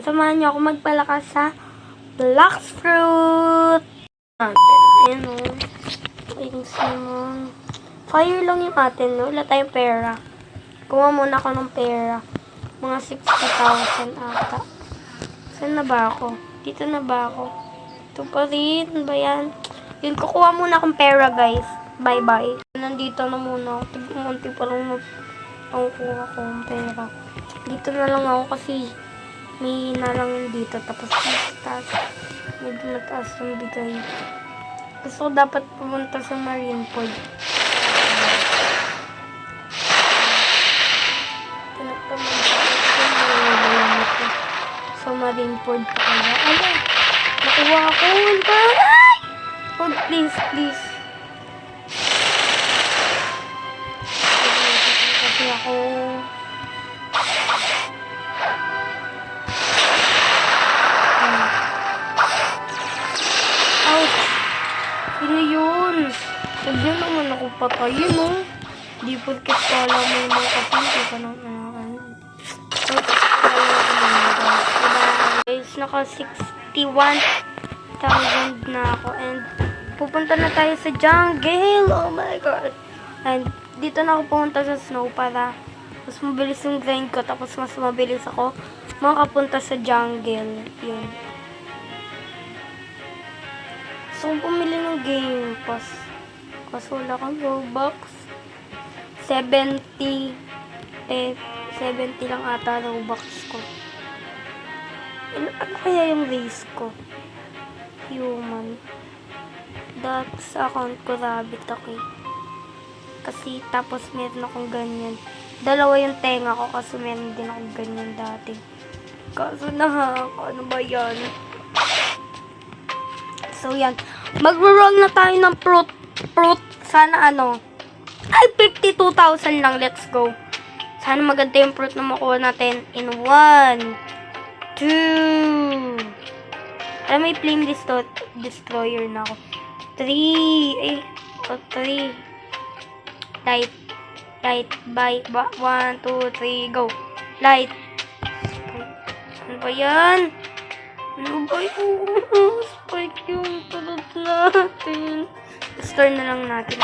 Samahan niyo ako magpalakas sa Black Fruit. Ayan o. Ayun simon. Fire lang yung atin, no? Wala tayong pera. Kuha muna ako ng pera. Mga 60,000 ata. Saan na ba ako? Dito na ba ako? Ito pa rin. Ano ba yan? Yun, kukuha muna akong pera, guys. Bye-bye. Nandito na muna ako. Tigmunti pa lang kuha ko ng pera. Dito na lang ako kasi may na lang yun dito. Tapos mataas. Medyo mataas yung bigay. Gusto ko dapat pumunta sa Marineford. Sa Marineford pa kaya. Ano? Nakuha ako. Ay! Oh, please, please. Kasi ako... Ouch! Sino yun? Huwag na naman ako patayin, no? Di porket pala mo yung mga kasi ka ng guys, naka 61,000 na ako and pupunta na tayo sa jungle. Oh my god. And dito na ako pumunta sa snow para mas mabilis yung grind ko, tapos mas mabilis ako makapunta sa jungle. Yun. So, pumili ng Game Pass. Kasi wala kang Robux. 70 lang ata Robux ko. Ano kaya yung race ko? Human. That's account ko rabbit ako eh. Kasi tapos meron akong ganyan. Dalawa yung tenga ko kasi meron din akong ganyan dati. Kaso ano ba yan? So yan. Magro-roll na tayo ng fruit. Sana ano. Ay, 52,000 lang. Let's go. Sana maganda yung fruit na makuha natin in 1, 2. Alam, may flame destroyer na ako. 3. 3. Light. Bye. 1, 2, 3. Go. Light. Ano ba yan? Ano ba yung spike yung tulad natin? Store na lang natin.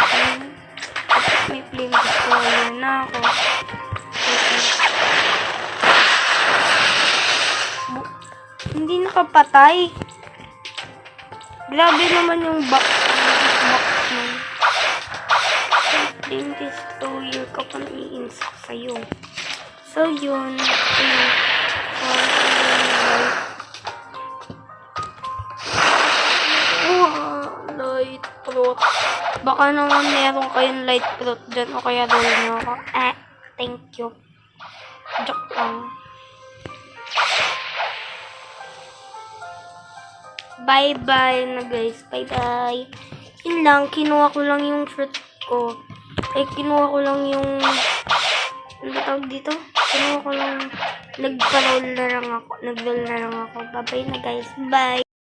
Tapos may flame destroyer na ako. Hindi nakapatay. Grabe naman yung box nun. Flame destroyer ka pa nai-install sa'yo. So yun. Light fruit. Baka naman meron kayong light fruit dyan o kaya roll nyo ako. Thank you. Joke lang. Bye-bye na guys. Bye-bye. Yun lang. Kinuha ko lang yung fruit ko. Kinuha ko lang yung... Ano tawag dito? Kinuha ko lang... Nag-roll na lang ako. Bye-bye na guys. Bye!